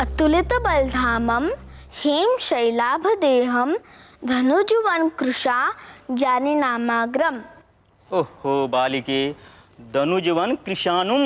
अतुलित बलधामम हेम शैलाभदेहम धनुजुवन कृशा ज्ञानी नामाग्रम। ओहो बालिके, धनुजुवन कृशानुम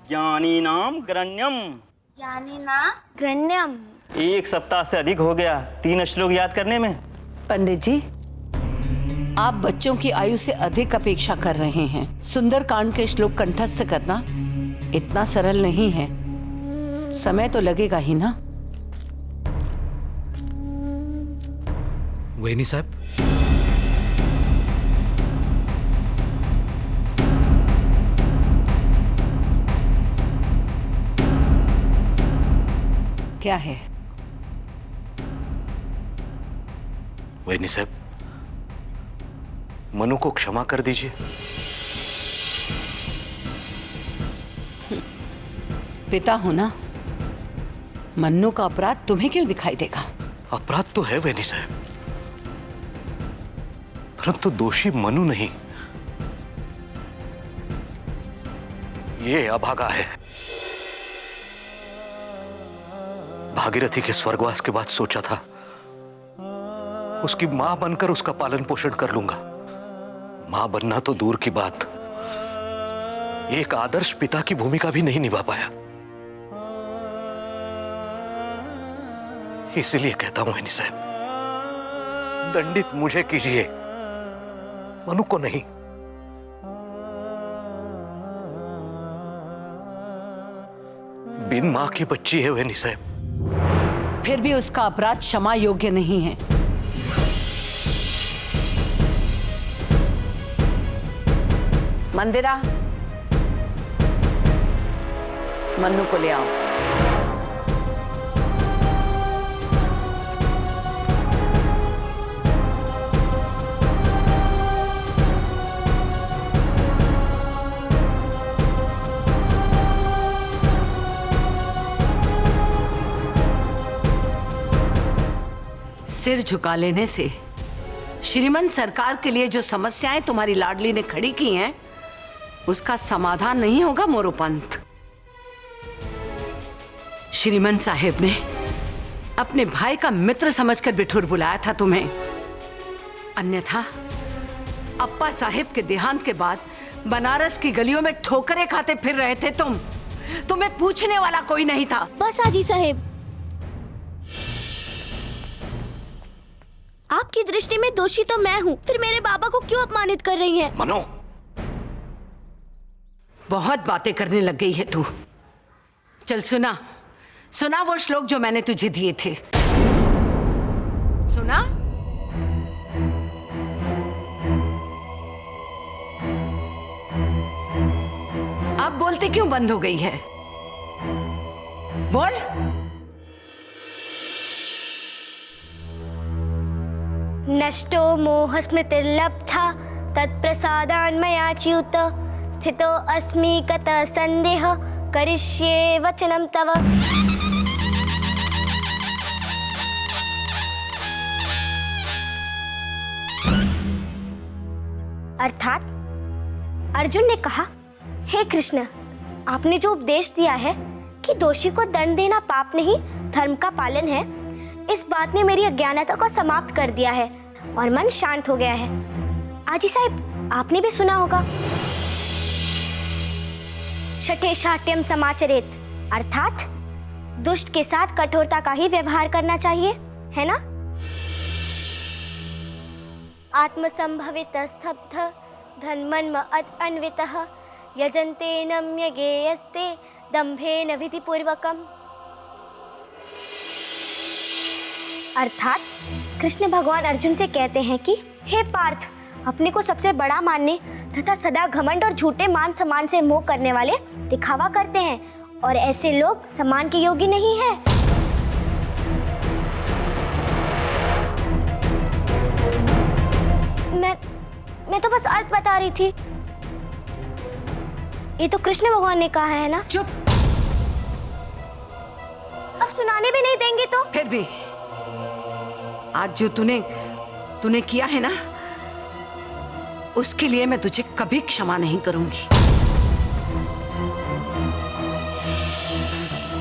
ज्ञानी नाम ग्रण्यम। एक सप्ताह से अधिक हो गया 3 श्लोक याद करने में। पंडित जी, आप बच्चों की आयु से अधिक अपेक्षा कर रहे हैं। सुंदरकांड के श्लोक कंठस्थ करना इतना सरल नहीं है, समय तो लगेगा ही ना। वैनी साहब, क्या है? वैनी साहब, मनु को क्षमा कर दीजिए। पिता हो ना, मन्नू का अपराध तुम्हें क्यों दिखाई देगा? अपराध तो है वैनी साहब, परंतु दोषी मनु नहीं, ये अभागा है। भागीरथी के स्वर्गवास के बाद सोचा था उसकी मां बनकर उसका पालन पोषण कर लूंगा। मां बनना तो दूर की बात, एक आदर्श पिता की भूमिका भी नहीं निभा पाया। इसलिए कहता हूं वैनी साहब, दंडित मुझे कीजिए, मनु को नहीं। बिन मां की बच्ची है वैनी साहब। फिर भी उसका अपराध क्षमा योग्य नहीं है। मंदिरा, मन्नू को ले आओ। सिर झुका लेने से श्रीमन सरकार के लिए जो समस्याएं तुम्हारी लाडली ने खड़ी की हैं, उसका समाधान नहीं होगा मोरोपंत। श्रीमन साहेब ने अपने भाई का मित्र समझकर बिठुर बुलाया था तुम्हें, अन्यथा अप्पा साहेब के देहांत के बाद बनारस की गलियों में ठोकरें खाते फिर रहे थे तुम। तुम्हें पूछने वाला कोई नहीं था। बस आजी साहेब, आपकी दृष्टि में दोषी तो मैं हूँ, फिर मेरे बाबा को क्यों अपमानित कर रही हैं? मनो, बहुत बातें करने लग गई है तू। चल सुना, सुना वो श्लोक जो मैंने तुझे दिए थे। सुना? अब बोलते क्यों बंद हो गई है? बोल। नष्टो मोह स्मृतिर्लब्धा तत्प्रसादान्मया च्युत स्थितो अस्मि कतः संदेह करिष्ये वचनं तव। अर्थात अर्जुन ने कहा, हे कृष्ण, आपने जो उपदेश दिया है कि दोषी को दंड देना पाप नहीं धर्म का पालन है, इस बात ने मेरी अज्ञानता को समाप्त कर दिया है और मन शांत हो गया है। आजी साहब, आपने भी सुना होगा, शठे शाट्यम समाचरेत, अर्थात दुष्ट के साथ कठोरता का ही व्यवहार करना चाहिए, है ना? आत्मसंभवित स्तब्ध धन्मन्म अन्वितः यजन्ते नम्यगेयस्ते दंभेन विधिपूर्वकम। अर्थात कृष्ण भगवान अर्जुन से कहते हैं कि हे पार्थ, अपने को सबसे बड़ा मानने तथा सदा घमंड और झूठे मान सम्मान से मोह करने वाले दिखावा करते हैं और ऐसे लोग सम्मान के योग्य नहीं हैं। मैं तो बस अर्थ बता रही थी। ये तो कृष्ण भगवान ने कहा है ना। चुप। अब सुनाने भी नहीं देंगे तो? फिर भी आज जो तूने किया है ना, उसके लिए मैं तुझे कभी क्षमा नहीं करूंगी।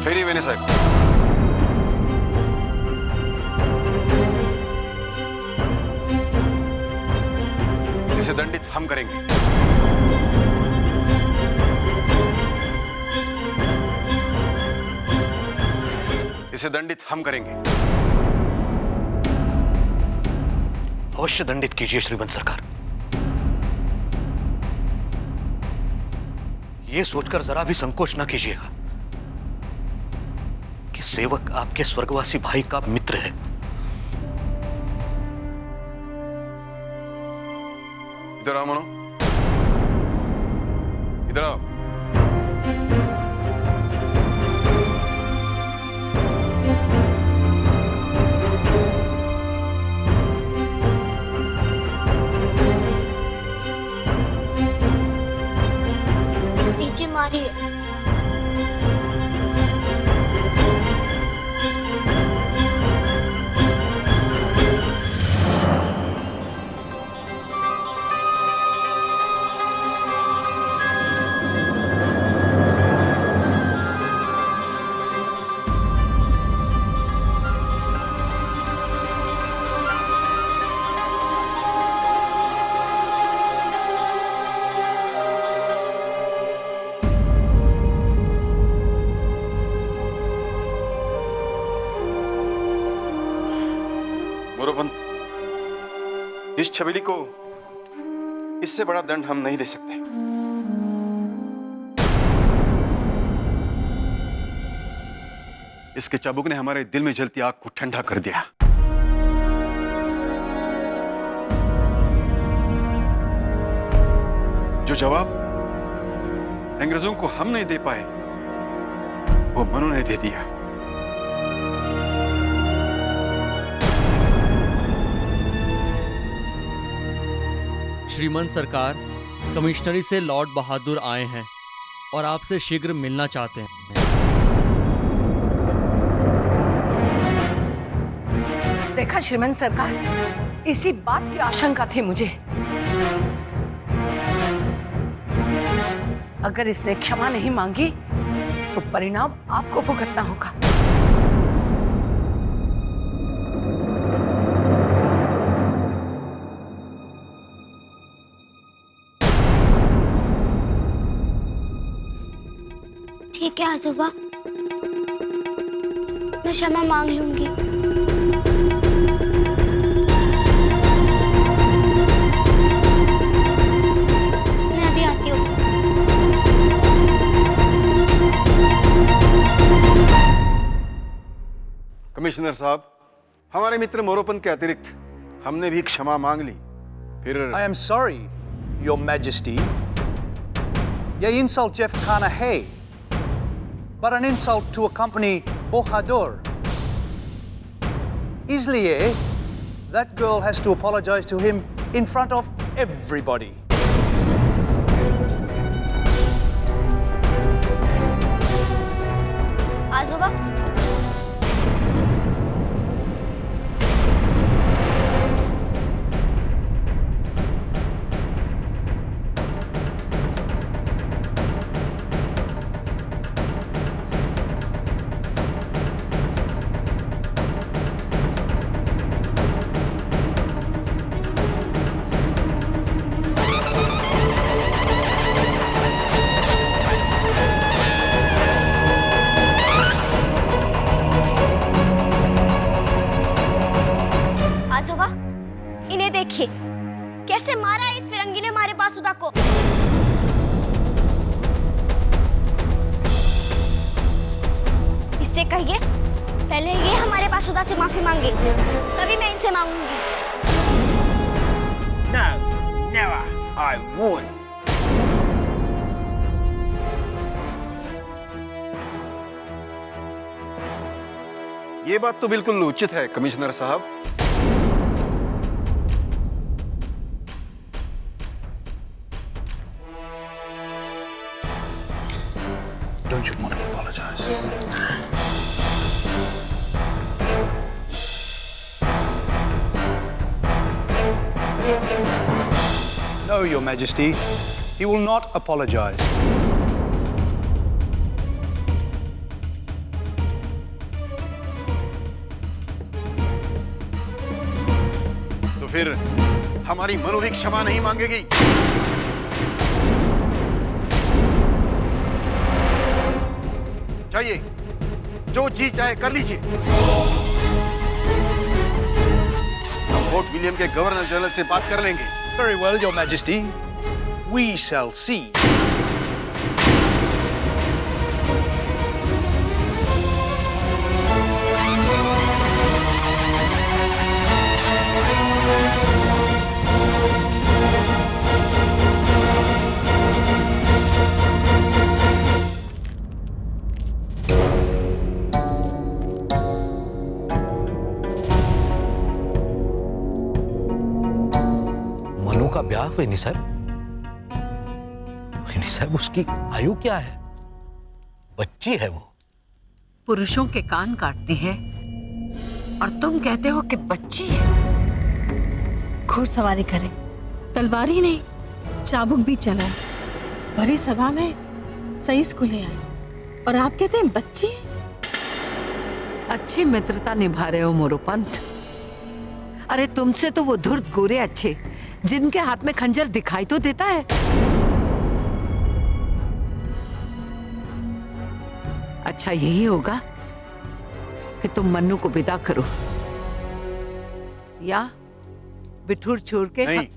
फेरी वेने साहब। इसे दंडित हम करेंगे। इसे दंडित हम करेंगे। अवश्य दंडित कीजिए श्रीमंत सरकार। यह सोचकर जरा भी संकोच न कीजिएगा कि सेवक आपके स्वर्गवासी भाई का मित्र है। इधर आओ मनो, इधर आओ। नीचे मारिए। मोरोपंत, इस छबीली को इससे बड़ा दंड हम नहीं दे सकते। इसके चाबुक ने हमारे दिल में जलती आग को ठंडा कर दिया। जो जवाब अंग्रेजों को हम नहीं दे पाए, वो मनु ने दे दिया। श्रीमंत सरकार, कमिश्नरी से लॉर्ड बहादुर आए हैं और आपसे शीघ्र मिलना चाहते हैं। देखा श्रीमंत सरकार, इसी बात की आशंका थी मुझे। अगर इसने क्षमा नहीं मांगी तो परिणाम आपको भुगतना होगा। ठीक है आजोबा, मैं क्षमा मांग लूंगी। मैं अभी आती हूँ। कमिश्नर साहब, हमारे मित्र मोरोपंत के अतिरिक्त हमने भी क्षमा मांग ली। फिर I am sorry, Your Majesty. यह insult Jeff Khana है, but an insult to a company Bahadur. इसलिए that girl has to apologize to him in front of everybody. आजोबा, आजोबा, इन्हें देखिए कैसे मारा है इस फिरंगी ने हमारे बासुदा को। इससे कहिए पहले ये हमारे बासुदा से माफी मांगे, तभी मैं इनसे मांगूंगी। No, never. I won't. ये बात तो बिल्कुल उचित है कमिश्नर साहब। Don't you want to apologize? No, Your Majesty. He will not apologize. फिर हमारी मनु भी क्षमा नहीं मांगेगी। चाहिए जो जी चाहे कर लीजिए। हम फोर्ट विलियम के गवर्नर जनरल से बात कर लेंगे। Very well, Your Majesty. We shall see. Manu का ब्याह वेनी साहब? वेनी साहब, उसकी आयु क्या है? बच्ची है वो। पुरुषों के कान काटते हैं और तुम कहते हो कि बच्ची है। घुड़सवारी करें, तलवार ही नहीं चाबुक भी चलाए, भरी सभा में सही स्कूले आए और आप कहते हैं बच्ची है। अच्छी मित्रता निभा रहे हो मोरोपंत। अरे तुमसे तो वो धूर्त गोरे अच्छे, जिनके हाथ में खंजर दिखाई तो देता है। अच्छा यही होगा कि तुम मन्नू को विदा करो या बिठूर छोड़ के नहीं।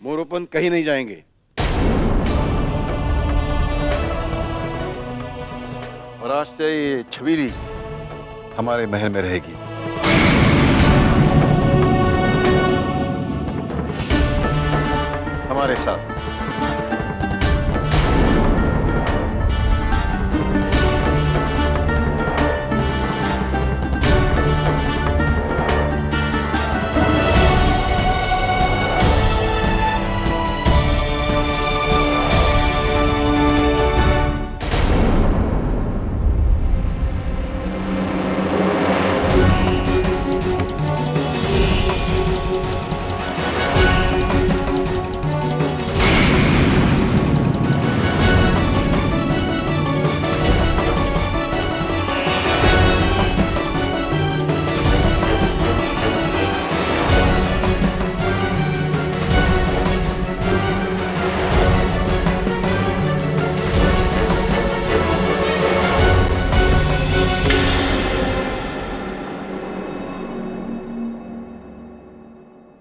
मोरोपंत कहीं नहीं जाएंगे और आज से ये छबीली हमारे महल में रहेगी। हमारे साथ।